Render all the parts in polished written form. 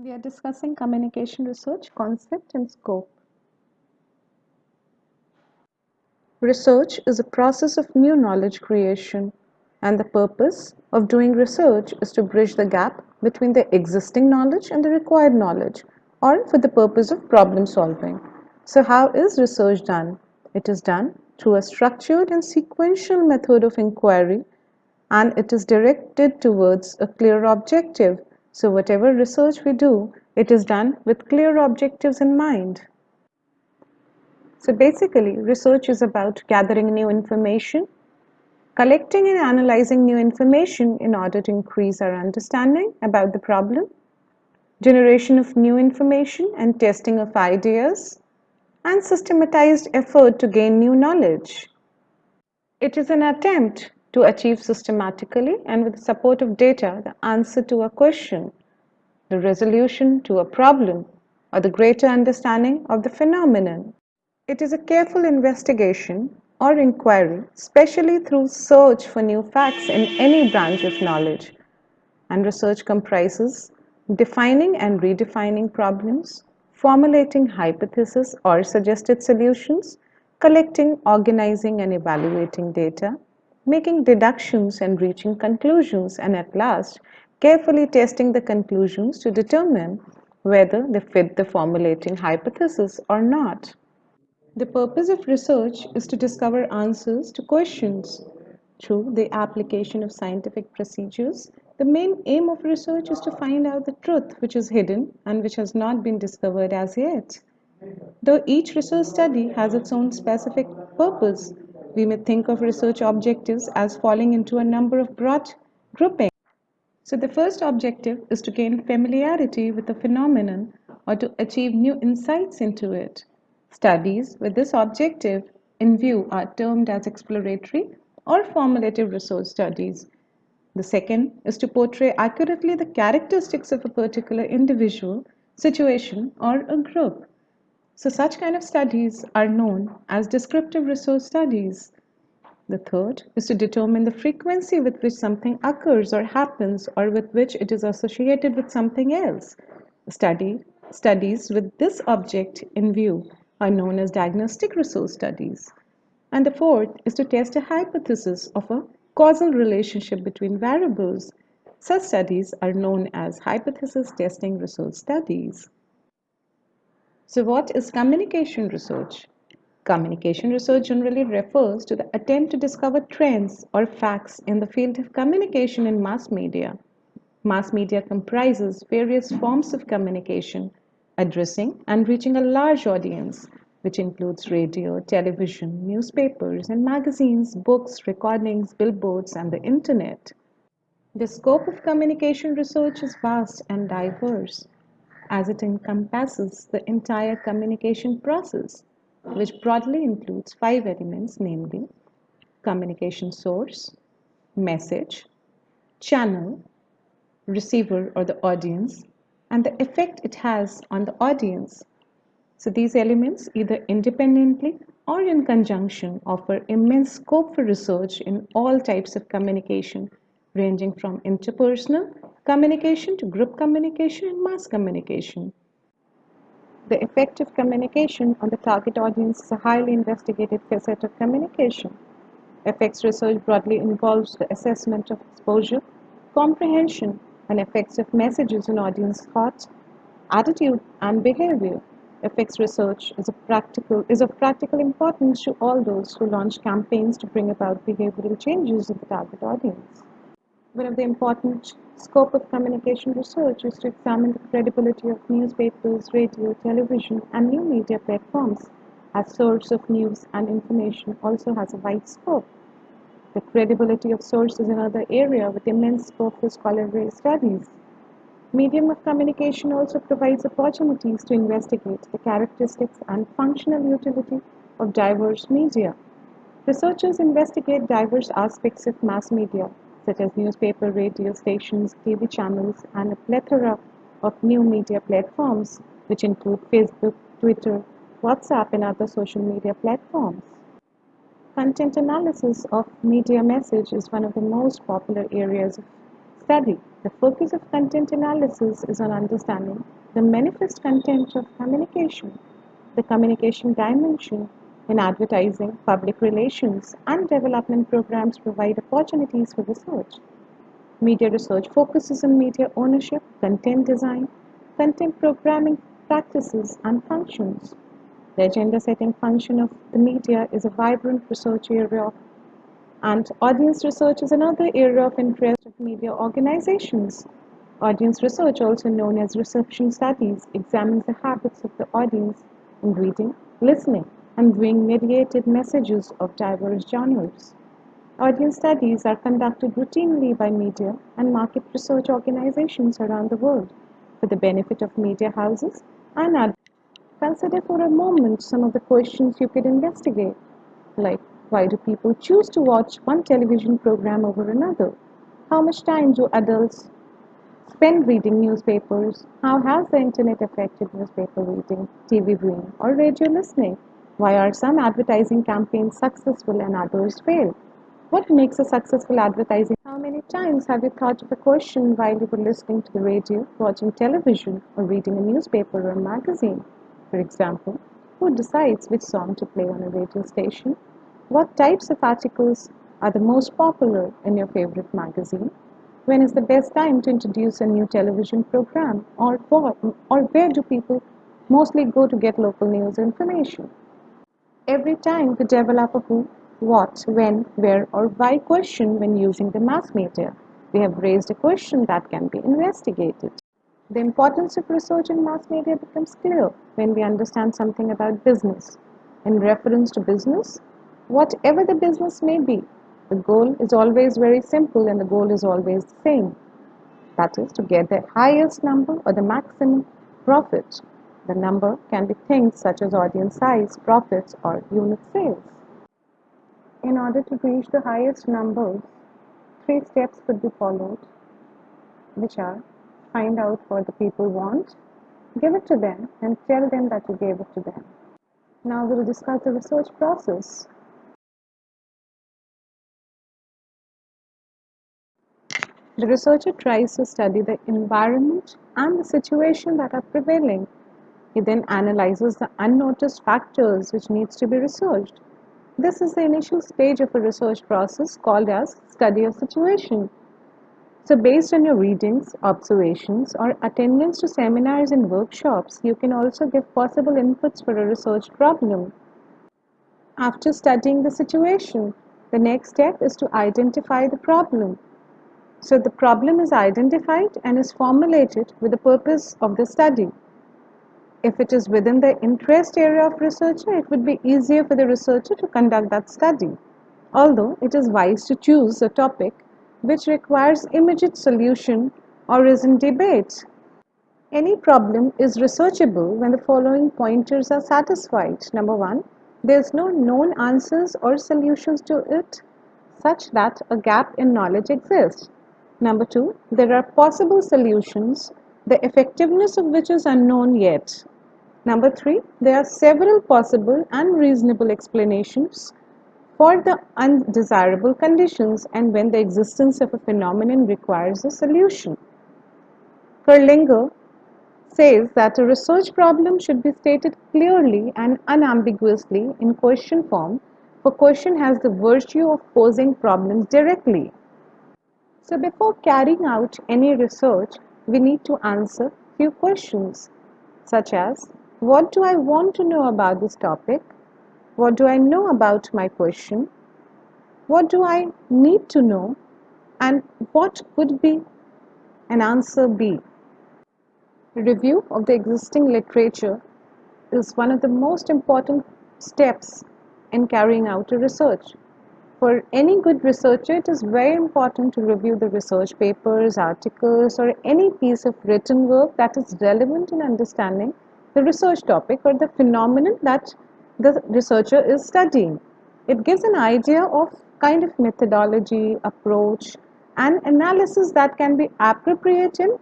We are discussing communication research concept and scope. Research is a process of new knowledge creation, and the purpose of doing research is to bridge the gap between the existing knowledge and the required knowledge, or for the purpose of problem solving. So, how is research done? It is done through a structured and sequential method of inquiry, and it is directed towards a clear objective. So, whatever research we do, it is done with clear objectives in mind. So basically, research is about gathering new information, collecting and analyzing new information in order to increase our understanding about the problem, generation of new information and testing of ideas, and systematized effort to gain new knowledge. It is an attempt to achieve systematically and with the support of data the answer to a question, the resolution to a problem, or the greater understanding of the phenomenon. It is a careful investigation or inquiry, especially through search for new facts in any branch of knowledge. And research comprises defining and redefining problems, formulating hypotheses or suggested solutions, collecting, organizing, and evaluating data, making deductions and reaching conclusions, and at last, carefully testing the conclusions to determine whether they fit the formulating hypothesis or not. The purpose of research is to discover answers to questions. Through the application of scientific procedures, the main aim of research is to find out the truth which is hidden and which has not been discovered as yet. Though each research study has its own specific purpose, we may think of research objectives as falling into a number of broad groupings. So, the first objective is to gain familiarity with a phenomenon or to achieve new insights into it. Studies with this objective in view are termed as exploratory or formulative research studies. The second is to portray accurately the characteristics of a particular individual, situation, or a group. So, such kind of studies are known as descriptive research studies. The third is to determine the frequency with which something occurs or happens or with which it is associated with something else. Studies with this object in view are known as diagnostic research studies. And the fourth is to test a hypothesis of a causal relationship between variables. Such studies are known as hypothesis testing research studies. So, what is communication research? Communication research generally refers to the attempt to discover trends or facts in the field of communication in mass media. Mass media comprises various forms of communication, addressing and reaching a large audience, which includes radio, television, newspapers and magazines, books, recordings, billboards, and the internet. The scope of communication research is vast and diverse, as it encompasses the entire communication process, which broadly includes five elements, namely communication source, message, channel, receiver or the audience, and the effect it has on the audience. So these elements, either independently or in conjunction, offer immense scope for research in all types of communication, ranging from interpersonal communication to group communication and mass communication. The effect of communication on the target audience is a highly investigated facet of communication. Effects research broadly involves the assessment of exposure, comprehension, and effects of messages on audience thought, attitude, and behavior. Effects research is of practical importance to all those who launch campaigns to bring about behavioral changes in the target audience. One of the important scope of communication research is to examine the credibility of newspapers, radio, television, and new media platforms as source of news and information also has a wide scope. The credibility of source is another area with immense scope for scholarly studies. Medium of communication also provides opportunities to investigate the characteristics and functional utility of diverse media. Researchers investigate diverse aspects of mass media, such as newspaper, radio stations, TV channels, and a plethora of new media platforms, which include Facebook, Twitter, WhatsApp, and other social media platforms. Content analysis of media message is one of the most popular areas of study. The focus of content analysis is on understanding the manifest content of communication, the communication dimension in advertising, public relations, and development programs provide opportunities for research. Media research focuses on media ownership, content design, content programming practices, and functions. The agenda setting function of the media is a vibrant research area, and audience research is another area of interest of media organizations. Audience research, also known as reception studies, examines the habits of the audience in reading, listening, and viewing mediated messages of diverse genres. Audience studies are conducted routinely by media and market research organizations around the world for the benefit of media houses and others. Consider for a moment some of the questions you could investigate, like why do people choose to watch one television program over another? How much time do adults spend reading newspapers? How has the internet affected newspaper reading, TV viewing, or radio listening? Why are some advertising campaigns successful and others fail? What makes a successful advertising? How many times have you thought of a question while you were listening to the radio, watching television, or reading a newspaper or a magazine? For example, who decides which song to play on a radio station? What types of articles are the most popular in your favorite magazine? When is the best time to introduce a new television program? Or where do people mostly go to get local news information? Every time we develop a who, what, when, where, or why question when using the mass media, we have raised a question that can be investigated. The importance of research in mass media becomes clear when we understand something about business. In reference to business, whatever the business may be, the goal is always very simple and the goal is always the same. That is to get the highest number or the maximum profit. The number can be things such as audience size, profits, or unit sales. In order to reach the highest numbers, three steps could be followed, which are find out what the people want, give it to them, and tell them that you gave it to them. Now we'll discuss the research process. The researcher tries to study the environment and the situation that are prevailing. He then analyzes the unnoticed factors which needs to be researched. This is the initial stage of a research process called as study of situation. So based on your readings, observations, or attendance to seminars and workshops, you can also give possible inputs for a research problem. After studying the situation, the next step is to identify the problem. So the problem is identified and is formulated with the purpose of the study. If it is within the interest area of researcher, it would be easier for the researcher to conduct that study. Although it is wise to choose a topic which requires immediate solution or is in debate. Any problem is researchable when the following pointers are satisfied. Number one, there is no known answers or solutions to it such that a gap in knowledge exists. Number two, there are possible solutions, the effectiveness of which is unknown yet. Number three, there are several possible and reasonable explanations for the undesirable conditions and when the existence of a phenomenon requires a solution. Kerlinger says that a research problem should be stated clearly and unambiguously in question form, for question has the virtue of posing problems directly. So before carrying out any research, we need to answer few questions such as what do I want to know about this topic? What do I know about my question? What do I need to know? And what could be an answer be? Review of the existing literature is one of the most important steps in carrying out a research. For any good researcher, it is very important to review the research papers, articles, or any piece of written work that is relevant in understanding the research topic or the phenomenon that the researcher is studying. It gives an idea of kind of methodology, approach, and analysis that can be appropriate in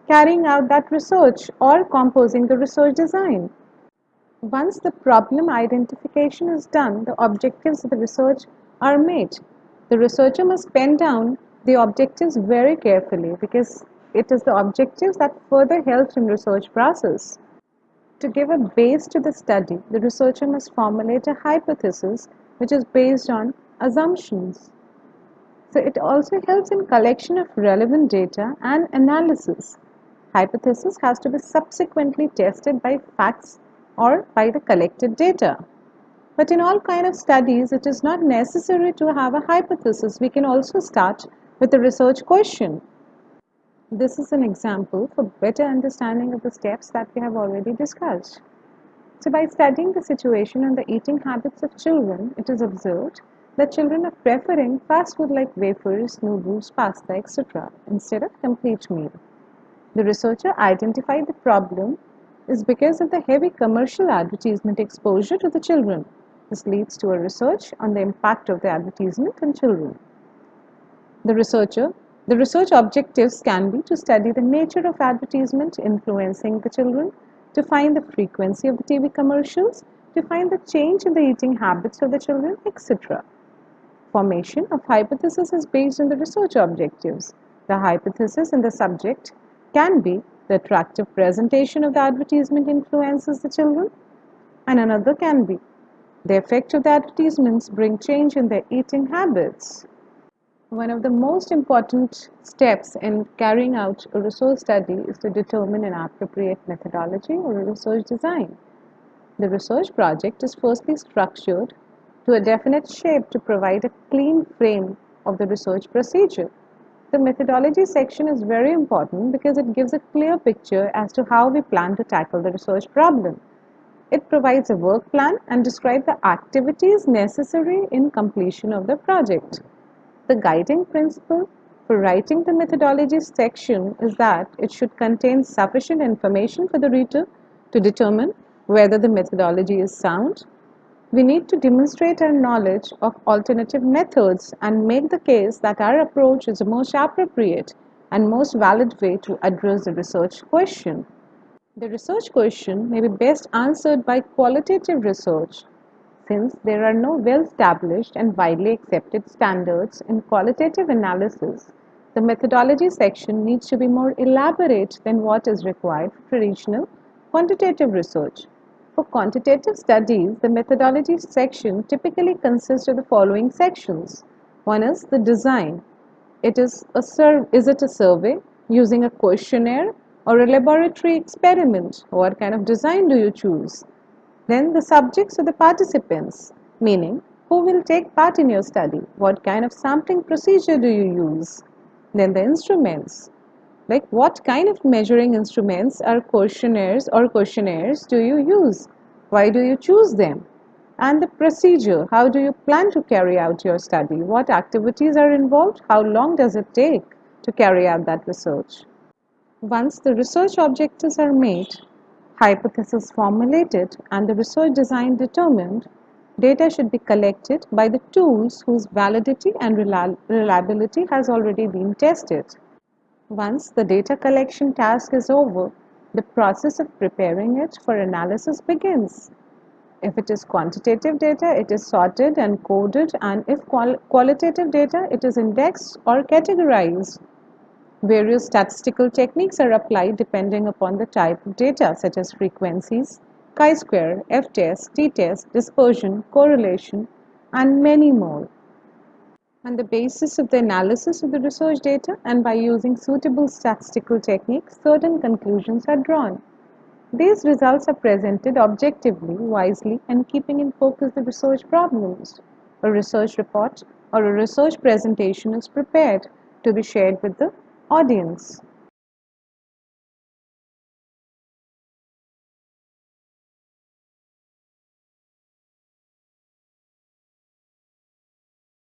carrying out that research or composing the research design. Once the problem identification is done, the objectives of the research are made. The researcher must pen down the objectives very carefully because it is the objectives that further helps in research process. To give a base to the study, the researcher must formulate a hypothesis which is based on assumptions. So it also helps in collection of relevant data and analysis. Hypothesis has to be subsequently tested by facts or by the collected data. But in all kind of studies, it is not necessary to have a hypothesis. We can also start with a research question. This is an example for better understanding of the steps that we have already discussed. So by studying the situation and the eating habits of children, it is observed that children are preferring fast food like wafers, noodles, pasta, etc. instead of complete meal. The researcher identified the problem is because of the heavy commercial advertisement exposure to the children. This leads to a research on the impact of the advertisement on children. The research objectives can be to study the nature of advertisement influencing the children, to find the frequency of the TV commercials, to find the change in the eating habits of the children, etc. Formation of hypothesis is based on the research objectives. The hypothesis in the subject can be the attractive presentation of the advertisement influences the children, and another can be the effect of the advertisements bring change in their eating habits. One of the most important steps in carrying out a research study is to determine an appropriate methodology or a research design. The research project is firstly structured to a definite shape to provide a clean frame of the research procedure. The methodology section is very important because it gives a clear picture as to how we plan to tackle the research problem. It provides a work plan and describes the activities necessary in completion of the project. The guiding principle for writing the methodology section is that it should contain sufficient information for the reader to determine whether the methodology is sound. We need to demonstrate our knowledge of alternative methods and make the case that our approach is the most appropriate and most valid way to address the research question. The research question may be best answered by qualitative research. Since there are no well-established and widely accepted standards in qualitative analysis, the methodology section needs to be more elaborate than what is required for traditional quantitative research. For quantitative studies, the methodology section typically consists of the following sections. One is the design. Is it a survey using a questionnaire or a laboratory experiment? What kind of design do you choose? Then the subjects or the participants, meaning who will take part in your study? What kind of sampling procedure do you use? Then the instruments, like what kind of measuring instruments or questionnaires do you use? Why do you choose them? And the procedure, how do you plan to carry out your study? What activities are involved? How long does it take to carry out that research? Once the research objectives are made, hypothesis formulated, and the research design determined, data should be collected by the tools whose validity and reliability has already been tested. Once the data collection task is over, the process of preparing it for analysis begins. If it is quantitative data, it is sorted and coded, and if qualitative data, it is indexed or categorized. Various statistical techniques are applied depending upon the type of data, such as frequencies, chi-square, f-test, t-test, dispersion, correlation, and many more. On the basis of the analysis of the research data and by using suitable statistical techniques, certain conclusions are drawn. These results are presented objectively, wisely, and keeping in focus the research problems. A research report or a research presentation is prepared to be shared with the audience.